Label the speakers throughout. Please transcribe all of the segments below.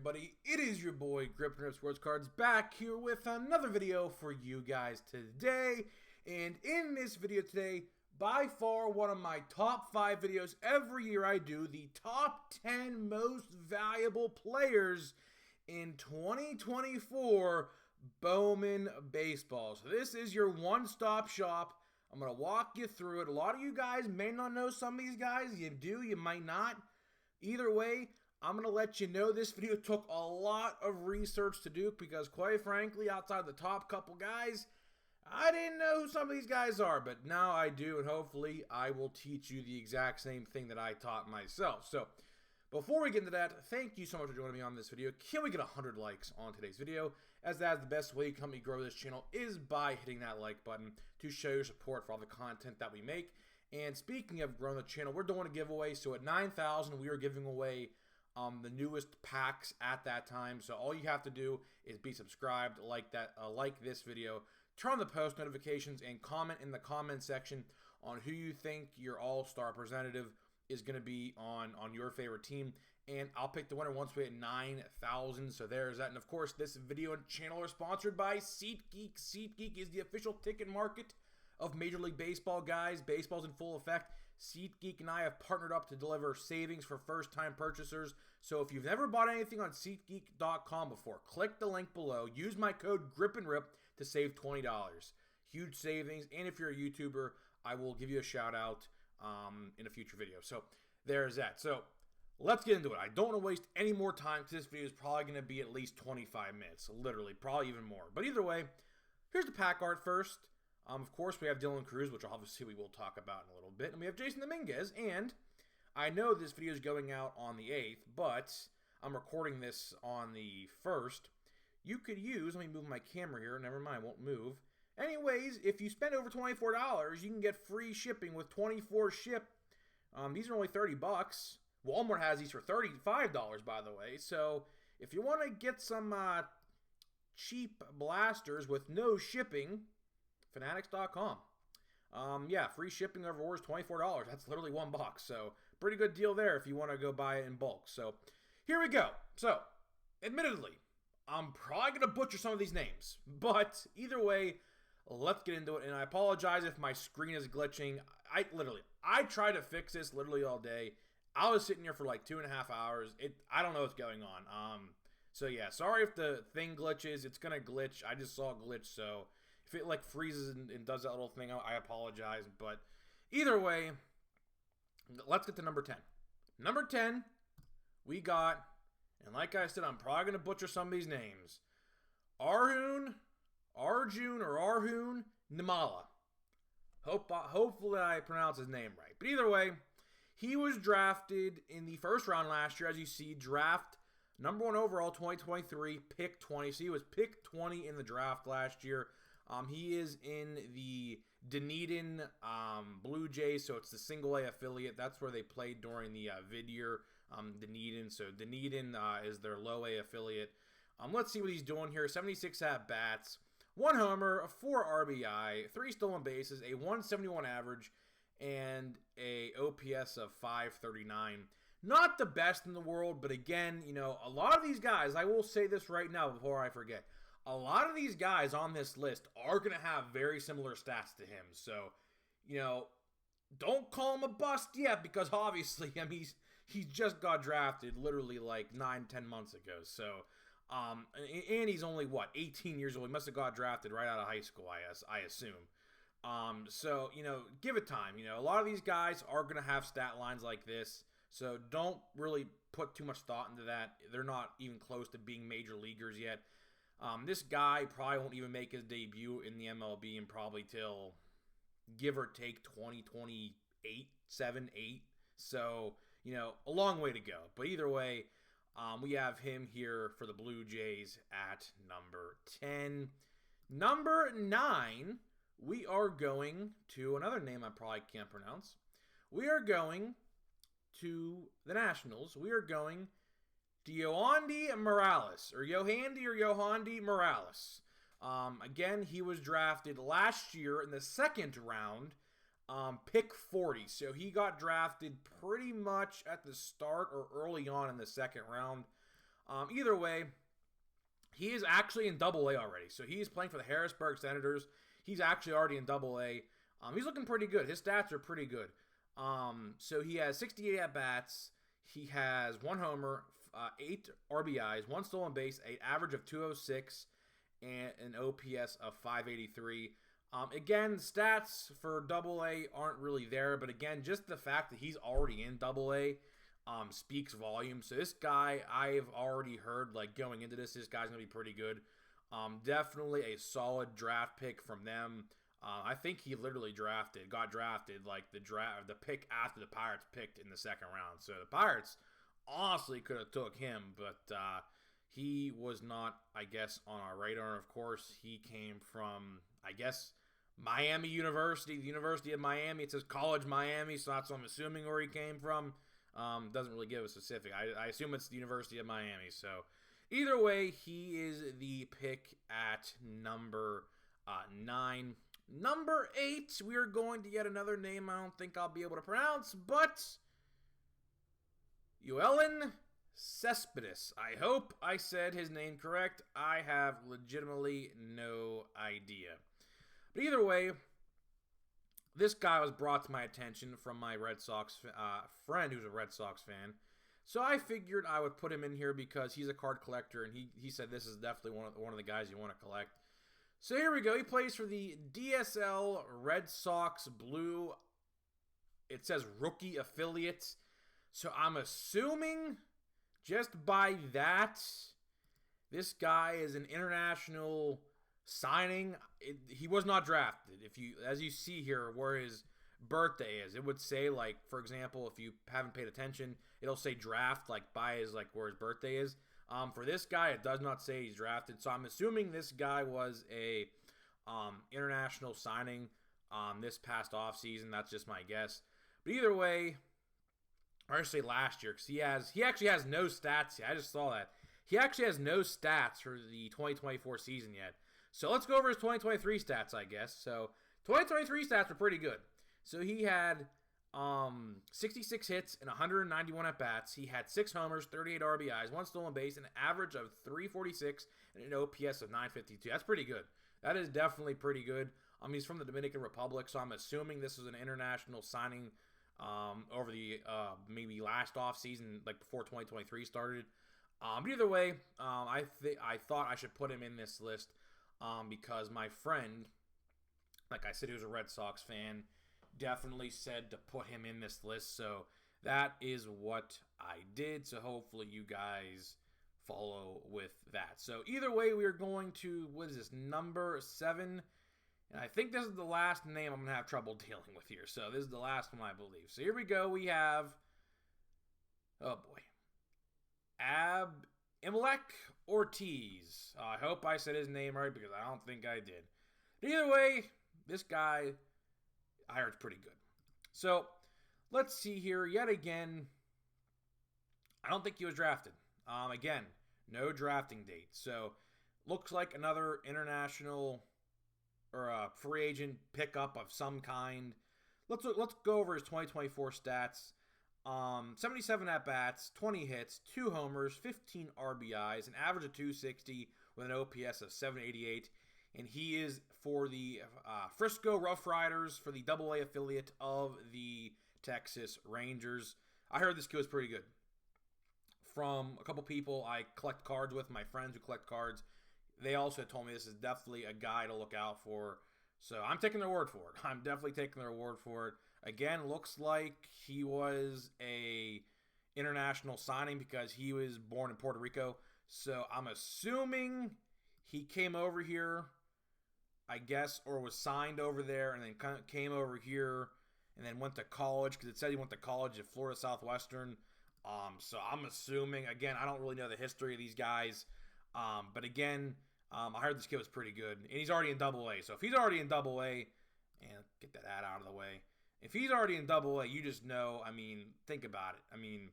Speaker 1: everybody? It is your boy Grip and Rip Sports Cards back here with another video for you guys today. And in this video today, by far one of my top 5 videos every year I do, the top 10 most valuable players in 2024 Bowman Baseball. So this is your one-stop shop. I'm going to walk you through it. A lot of you guys may not know some of these guys. You do, you might not. Either way, I'm going to let you know this video took a lot of research to do because, quite frankly, outside the top couple guys, I didn't know who some of these guys are, but now I do, and hopefully I will teach you the exact same thing that I taught myself. So, before we get into that, thank you so much for joining me on this video. Can we get 100 likes on today's video? As that is the best way you can help me grow this channel is by hitting that like button to show your support for all the content that we make. And speaking of growing the channel, we're doing a giveaway. So at 9,000, we are giving away the newest packs at that time. So all you have to do is be subscribed, like this video, turn on the post notifications, and comment in the comment section on who you think your all-star representative is going to be on your favorite team. And I'll pick the winner once we hit 9,000. So there's that. And of course, this video and channel are sponsored by SeatGeek. SeatGeek is the official ticket market of Major League Baseball, guys. Baseball's in full effect. SeatGeek and I have partnered up to deliver savings for first-time purchasers. So if you've never bought anything on SeatGeek.com before, click the link below. Use my code GRIPANDRIP to save $20. Huge savings. And if you're a YouTuber, I will give you a shout-out in a future video. So there's that. So let's get into it. I don't want to waste any more time because this video is probably going to be at least 25 minutes. Literally, probably even more. But either way, here's the pack art first. Of course, we have Dylan Cruz, which obviously we will talk about in a little bit. And we have Jason Dominguez. And I know this video is going out on the 8th, but I'm recording this on the 1st. You could use, let me move my camera here. Never mind, won't move. Anyways, if you spend over $24, you can get free shipping with 24 ship. These are only 30 bucks. Walmart has these for $35, by the way. So if you want to get some cheap blasters with no shipping, Fanatics.com. Yeah, free shipping over orders, $24. That's literally $1. So pretty good deal there if you want to go buy it in bulk. So here we go. So admittedly, I'm probably going to butcher some of these names. But either way, let's get into it. And I apologize if my screen is glitching. I tried to fix this literally all day. I was sitting here for like 2.5 hours. I don't know what's going on. So yeah, sorry if the thing glitches. It's going to glitch. I just saw a glitch, so if it like freezes and does that little thing, I apologize. But either way, let's get to number 10. Number 10, we got, and like I said, I'm probably going to butcher some of these names. Arjun Nimmala. Hopefully I pronounce his name right. But either way, he was drafted in the first round last year. As you see, draft number 1 overall, 2023, pick 20. So he was pick 20 in the draft last year. He is in the Dunedin Blue Jays, so it's the single-A affiliate. That's where they played during the vid year, Dunedin. So Dunedin is their low-A affiliate. Let's see what he's doing here. 76 at-bats, 1 homer, 4 RBI, 3 stolen bases, a 171 average, and a OPS of 539. Not the best in the world, but again, you know, a lot of these guys, I will say this right now before I forget, a lot of these guys on this list are going to have very similar stats to him. So, you know, don't call him a bust yet because obviously, I mean, he's just got drafted literally like 9-10 months ago. So, and he's only, 18 years old. He must have got drafted right out of high school, I assume. So, you know, give it time. You know, a lot of these guys are going to have stat lines like this. So don't really put too much thought into that. They're not even close to being major leaguers yet. This guy probably won't even make his debut in the MLB and probably till, give or take, 2028, 7, 8. So, you know, a long way to go. But either way, we have him here for the Blue Jays at number 10. Number 9, we are going to another name I probably can't pronounce. We are going to the Nationals. We are going to Yohandy Morales. Again, he was drafted last year in the 2nd round, pick 40. So he got drafted pretty much at the start or early on in the 2nd round. Either way, he is actually in Double A already. So he is playing for the Harrisburg Senators. He's actually already in Double A. He's looking pretty good. His stats are pretty good. So he has 68 at-bats. He has 1 homer, 8 RBIs, 1 stolen base, an average of 206, and an OPS of 583. Again, stats for Double A aren't really there, but again, just the fact that he's already in Double A speaks volumes. So this guy, I've already heard, like, going into this guy's going to be pretty good. Definitely a solid draft pick from them. I think he literally got drafted, like, the pick after the Pirates picked in the second round. So the Pirates honestly could have took him, but he was not, I guess, on our radar. Of course, he came from, I guess, Miami University, the University of Miami. It says College Miami, so that's what I'm assuming where he came from. Doesn't really give a specific. I assume it's the University of Miami. So either way, he is the pick at number 9. Number 8, we are going to get another name I don't think I'll be able to pronounce, but Yoeilin Cespedes. I hope I said his name correct. I have legitimately no idea. But either way, this guy was brought to my attention from my Red Sox friend who's a Red Sox fan. So I figured I would put him in here because he's a card collector, and he said this is definitely one of the guys you want to collect. So here we go. He plays for the DSL Red Sox Blue. It says rookie affiliate. So I'm assuming just by that, this guy is an international signing. He was not drafted. As you see here, where his birthday is, it would say, like, for example, if you haven't paid attention, it'll say draft, like, by his, like, where his birthday is. For this guy, it does not say he's drafted, so I'm assuming this guy was a international signing this past offseason. That's just my guess. But either way, or I should say last year, because he actually has no stats yet. I just saw that. He actually has no stats for the 2024 season yet. So let's go over his 2023 stats, I guess. So 2023 stats were pretty good. So he had 66 hits and 191 at-bats. He had 6 homers, 38 RBIs, 1 stolen base, an average of 346, and an OPS of 952. That's pretty good. That is definitely pretty good. He's from the Dominican Republic, so I'm assuming this was an international signing over the maybe last offseason, like before 2023 started. But either way, I thought I should put him in this list because my friend, like I said, he was a Red Sox fan, definitely said to put him in this list. So that is what I did. So hopefully you guys follow with that. So either way, we are going to, what is this, number 7. And I think this is the last name I'm going to have trouble dealing with here. So this is the last one, I believe. So here we go. We have, oh boy, Abimelec Ortiz. I hope I said his name right because I don't think I did. But either way, this guy, I heard, pretty good. So let's see here. Yet again, I don't think he was drafted. Again, no drafting date. So looks like another international or a free agent pickup of some kind. Let's go over his 2024 stats. 77 at-bats, 20 hits, 2 homers, 15 RBIs, an average of 260 with an OPS of 788. And he is for the Frisco Rough Riders for the AA affiliate of the Texas Rangers. I heard this kid was pretty good. From a couple people I collect cards with, my friends who collect cards, they also told me this is definitely a guy to look out for. So I'm taking their word for it. I'm definitely taking their word for it. Again, looks like he was a international signing because he was born in Puerto Rico. So I'm assuming he came over here, I guess, or was signed over there and then came over here and then went to college because it said he went to college at Florida Southwestern. So I'm assuming, again, I don't really know the history of these guys. But again, I heard this kid was pretty good. And he's already in AA. So if he's already in AA, and get that ad out of the way. If he's already in AA, you just know, I mean, think about it. I mean,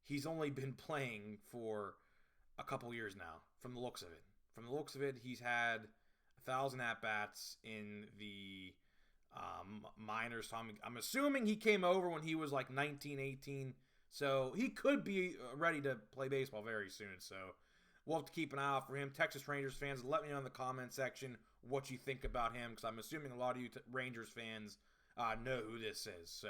Speaker 1: he's only been playing for a couple years now, from the looks of it. From the looks of it, he's had 1,000 at-bats in the minors. So I'm assuming he came over when he was like 19, 18. So he could be ready to play baseball very soon. So we'll have to keep an eye out for him. Texas Rangers fans, let me know in the comment section what you think about him, because I'm assuming a lot of you Rangers fans know who this is. So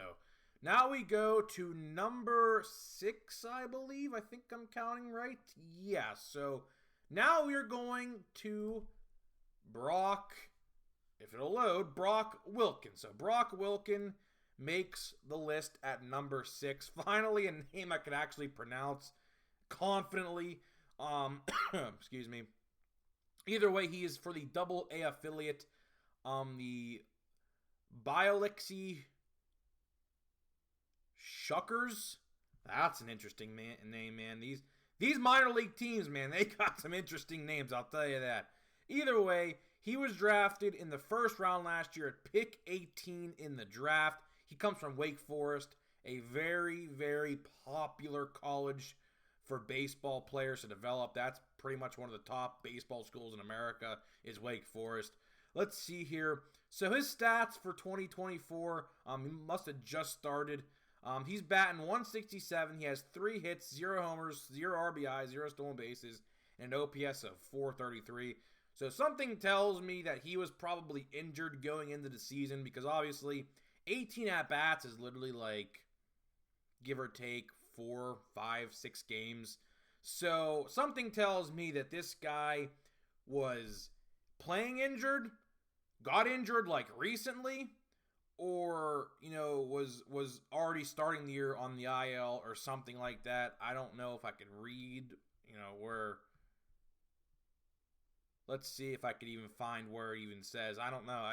Speaker 1: now we go to number 6, I believe. I think I'm counting right. Yeah, so now we're going to Brock, if it'll load, Brock Wilken. So Brock Wilken makes the list at number 6. Finally, a name I can actually pronounce confidently. Excuse me. Either way, he is for the Double A affiliate, the Bielexi Shuckers. That's an interesting name, man. These minor league teams, man, they got some interesting names, I'll tell you that. Either way, he was drafted in the first round last year at pick 18 in the draft. He comes from Wake Forest, a very, very popular college for baseball players to develop. That's pretty much one of the top baseball schools in America is Wake Forest. Let's see here. So his stats for 2024, he must have just started. He's batting 167. He has 3 hits, 0 homers, 0 RBI, 0 stolen bases, and an OPS of 433. So something tells me that he was probably injured going into the season, because obviously 18 at-bats is literally like, give or take, 4, 5, 6 games. So something tells me that this guy was playing injured, got injured like recently, or, you know, was already starting the year on the IL or something like that. I don't know if I can read, you know, where. Let's see if I could even find where it even says. I don't know.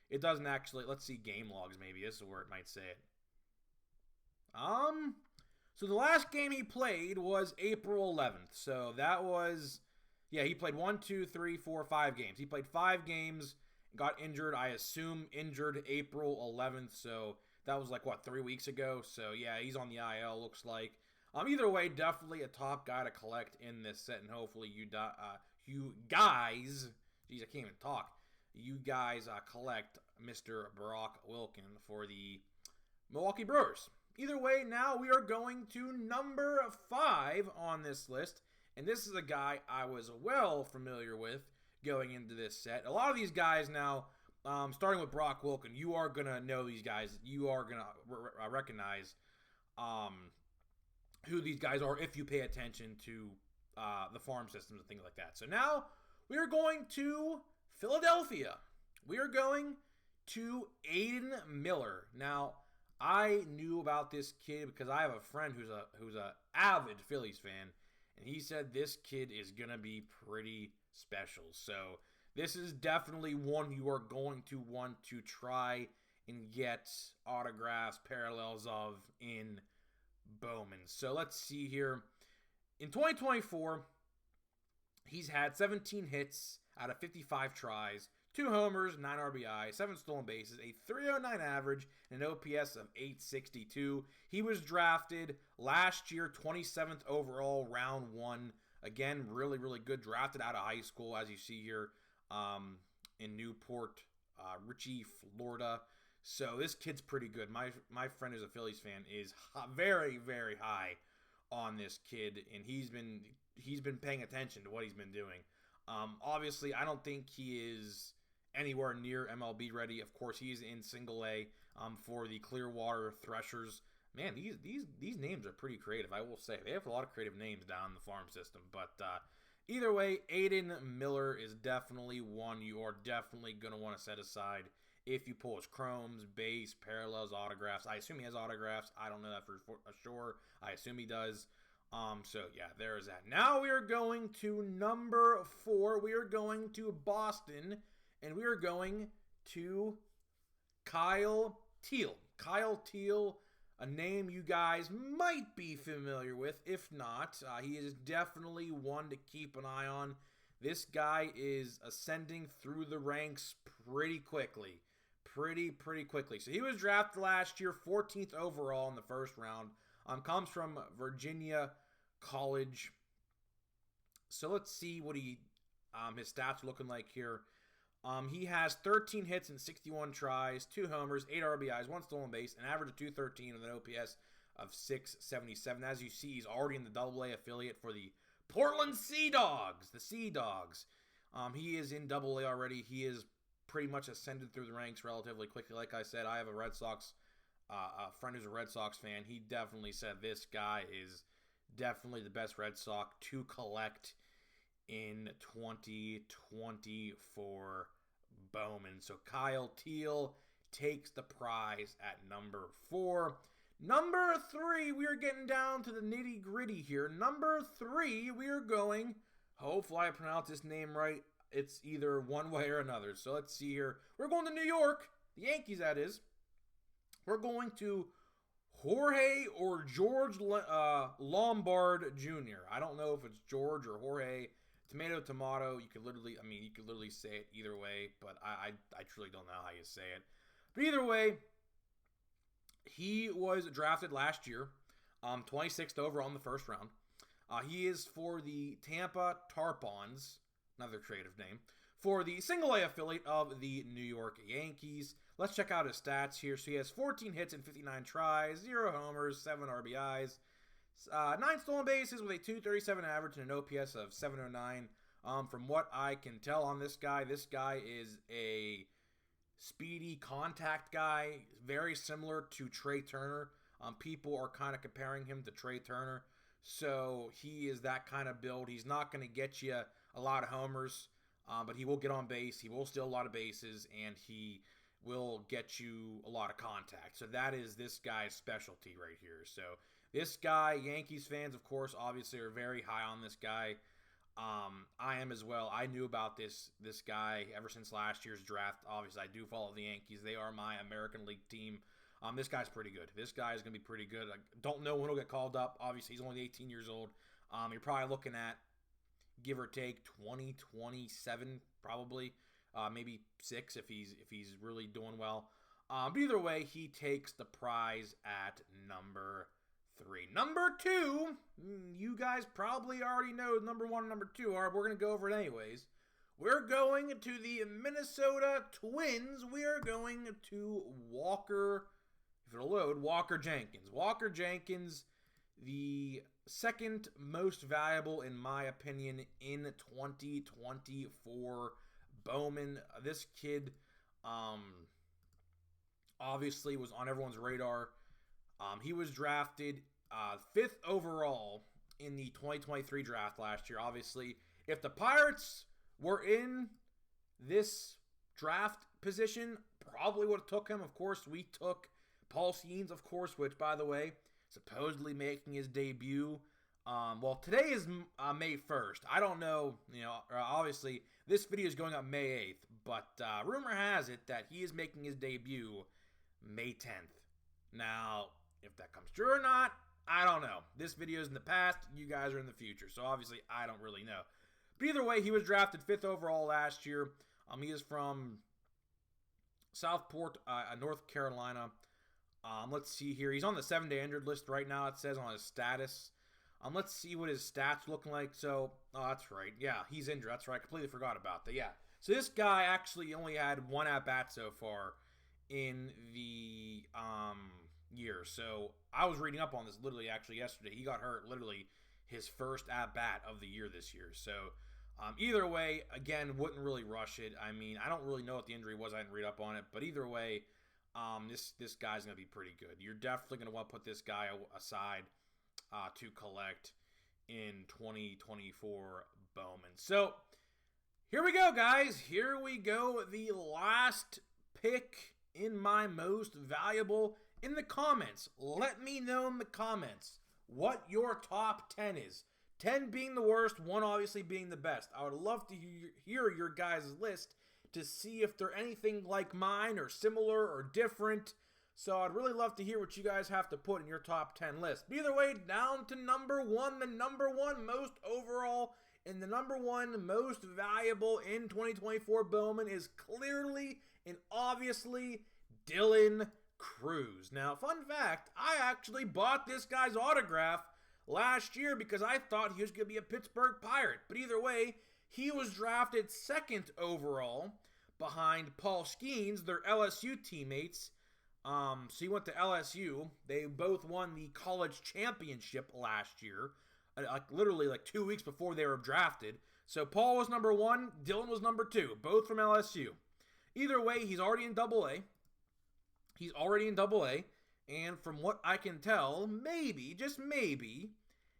Speaker 1: It doesn't actually. Let's see game logs maybe. This is where it might say it. So the last game he played was April 11th. So that was, yeah, he played 1, 2, 3, 4, 5 games. He played 5 games, got injured. I assume injured April 11th. So that was like, what, 3 weeks ago? So yeah, he's on the IL, looks like. Either way, definitely a top guy to collect in this set, and hopefully you guys, geez, I can't even talk. You guys collect Mr. Brock Wilken for the Milwaukee Brewers. Either way, now we are going to number 5 on this list, and this is a guy I was well familiar with going into this set. A lot of these guys now, starting with Brock Wilken, you are going to know these guys. You are going to recognize who these guys are if you pay attention to the farm systems and things like that. So now we are going to Philadelphia. We are going to Aiden Miller. Now, I knew about this kid because I have a friend who's a avid Phillies fan, and he said this kid is going to be pretty special. So this is definitely one you are going to want to try and get autographs, parallels of in Bowman. So let's see here. In 2024, he's had 17 hits out of 55 tries, 2 homers, 9 RBI, 7 stolen bases, a 309 average, and an OPS of 862. He was drafted last year, 27th overall, round 1. Again, really, really good. Drafted out of high school, as you see here, in Newport, Richie, Florida. So this kid's pretty good. My friend who's a Phillies fan is very, very high on this kid, and he's been paying attention to what he's been doing. Obviously, I don't think he is anywhere near MLB ready. Of course, he's in Single A for the Clearwater Threshers. Man, these names are pretty creative, I will say. They have a lot of creative names down in the farm system. But either way, Aiden Miller is definitely one you are definitely going to want to set aside if you pull his chromes, base, parallels, autographs. I assume he has autographs. I don't know that for sure. I assume he does. So yeah, there is that. Now we are going to number 4. We are going to Boston, and we are going to Kyle Teel. Kyle Teel, a name you guys might be familiar with. If not, he is definitely one to keep an eye on. This guy is ascending through the ranks pretty quickly. Pretty quickly. So he was drafted last year, 14th overall in the first round. Comes from Virginia College. So let's see what his stats are looking like here. He has 13 hits and 61 tries, 2 homers, 8 RBIs, 1 stolen base, an average of 213 with an OPS of 677. As you see, he's already in the AA affiliate for the Portland Sea Dogs. The Sea Dogs. He is in AA already. He is pretty much ascended through the ranks relatively quickly. Like I said, I have a Red Sox, a friend who's a Red Sox fan. He definitely said this guy is definitely the best Red Sox to collect in 2024 Bowman. So Kyle Teel takes the prize at number 4. Number 3, we are getting down to the nitty gritty here. Number 3, we are going, hopefully I pronounce this name right. It's either one way or another. So let's see here. We're going to New York, the Yankees that is. We're going to Jorge or George Lombard Jr. I don't know if it's George or Jorge. Tomato, tomato. You could literally say it either way, but I truly don't know how you say it. But either way, he was drafted last year, 26th overall in the first round. He is for the Tampa Tarpons, another creative name, for the single-A affiliate of the New York Yankees. Let's check out his stats here. So he has 14 hits and 59 tries, 0 homers, 7 RBIs, 9 stolen bases with a .237 average and an OPS of .709. From what I can tell on this guy is a speedy contact guy, very similar to Trey Turner. People are kind of comparing him to Trey Turner. So he is that kind of build. He's not going to get you a lot of homers, but he will get on base. He will steal a lot of bases, and he will get you a lot of contact. So that is this guy's specialty right here. So this guy, Yankees fans, of course, obviously are very high on this guy. I am as well. I knew about this guy ever since last year's draft. Obviously, I do follow the Yankees. They are my American League team. This guy's pretty good. This guy is going to be pretty good. I don't know when he'll get called up. Obviously, he's only 18 years old. You're probably looking at, give or take, 27 probably. Maybe 6 if he's really doing well. But either way, he takes the prize at number 3. Number 2, you guys probably already know number 1 and number 2 are. We're going to go over it anyways. We're going to the Minnesota Twins. We are going to Walker, if it'll load, Walker Jenkins. Walker Jenkins, the second most valuable, in my opinion, in 2024 Bowman. This kid obviously was on everyone's radar. He was drafted 5th overall in the 2023 draft last year. Obviously, if the Pirates were in this draft position, probably would have took him. Of course, we took Paul Skeens, of course, which, by the way, supposedly making his debut. Well, today is May 1st. I don't know, obviously, this video is going up May 8th, but rumor has it that he is making his debut May 10th. Now, if that comes true or not, I don't know. This video is in the past. You guys are in the future. So, obviously, I don't really know. But either way, he was drafted 5th overall last year. He is from Southport, North Carolina. Let's see here. He's on the 7-day injured list right now, it says on his status. Let's see what his stats looking like. So, that's right. Yeah, he's injured. That's right. I completely forgot about that. Yeah. So, this guy actually only had 1 at-bat so far in the year. So, I was reading up on this literally actually yesterday. He got hurt literally his first at-bat of the year this year. So, either way, again, wouldn't really rush it. I mean, I don't really know what the injury was. I didn't read up on it. But either way, this guy's going to be pretty good. You're definitely going to want to put this guy aside to collect in 2024 Bowman. So, here we go, guys. Here we go. The last pick in my most valuable. In the comments, let me know in the comments what your top 10 is. 10 being the worst, 1 obviously being the best. I would love to hear your guys' list to see if they're anything like mine or similar or different. So I'd really love to hear what you guys have to put in your top 10 list. But either way, down to number 1, the number 1 most overall and the number 1 most valuable in 2024 Bowman is clearly and obviously Dylan Crews. Now, fun fact, I actually bought this guy's autograph last year because I thought he was going to be a Pittsburgh Pirate. But either way, he was drafted 2nd overall behind Paul Skeens, their LSU teammates. So he went to LSU. They both won the college championship last year, literally 2 weeks before they were drafted. So Paul was number 1, Dylan was number 2, both from LSU. Either way, he's already in AA. He's already in AA, and from what I can tell, maybe, just maybe,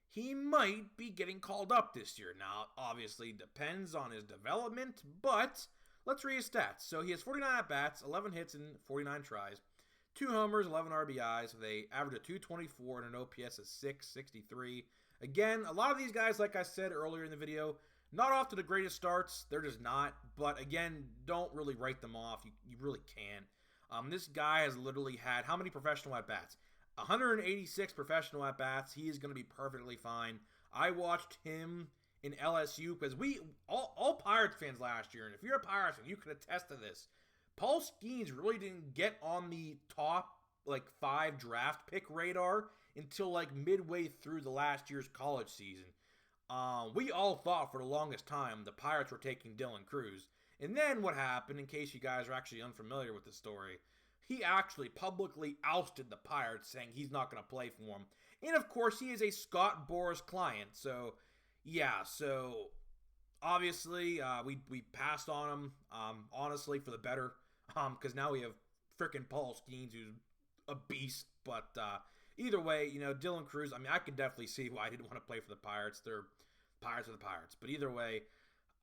Speaker 1: he might be getting called up this year. Now, obviously, depends on his development, but let's read his stats. So he has 49 at-bats, 11 hits, and 49 tries. 2 homers, 11 RBIs. They average a 224 and an OPS of 663. Again, a lot of these guys, like I said earlier in the video, not off to the greatest starts. They're just not. But again, don't really write them off. You really can't. This guy has literally had how many professional at-bats? 186 professional at-bats. He is going to be perfectly fine. I watched him in LSU because we all Pirates fans last year, and if you're a Pirates fan, you can attest to this. Paul Skenes really didn't get on the top 5 draft pick radar until midway through the last year's college season. We all thought for the longest time the Pirates were taking Dylan Crews. And then what happened, in case you guys are actually unfamiliar with the story, he actually publicly ousted the Pirates, saying he's not going to play for them. And of course, he is a Scott Boras client. So, yeah, obviously, we passed on him, honestly, for the better. Because now we have frickin' Paul Skenes, who's a beast. But either way, Dylan Crews, I could definitely see why I didn't want to play for the Pirates. Pirates are the Pirates. But either way,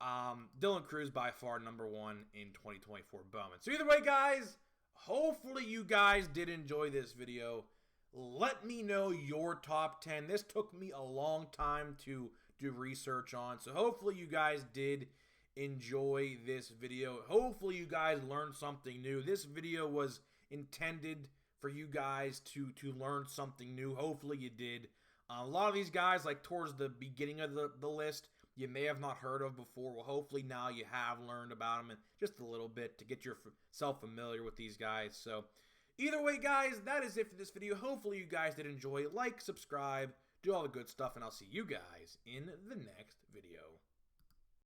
Speaker 1: Dylan Crews by far number 1 in 2024 Bowman. So either way, guys, hopefully you guys did enjoy this video. Let me know your top 10. This took me a long time to do research on. So hopefully you guys did enjoy this video. Hopefully you guys learned something new. This video was intended for you guys to learn something new. Hopefully you did. A lot of these guys, towards the beginning of the list, you may have not heard of before. Well, hopefully now you have learned about them, and just a little bit to get yourself familiar with these guys. So either way, guys, that is it for this video. Hopefully you guys did enjoy. Like, subscribe, do all the good stuff, and I'll see you guys in the next video.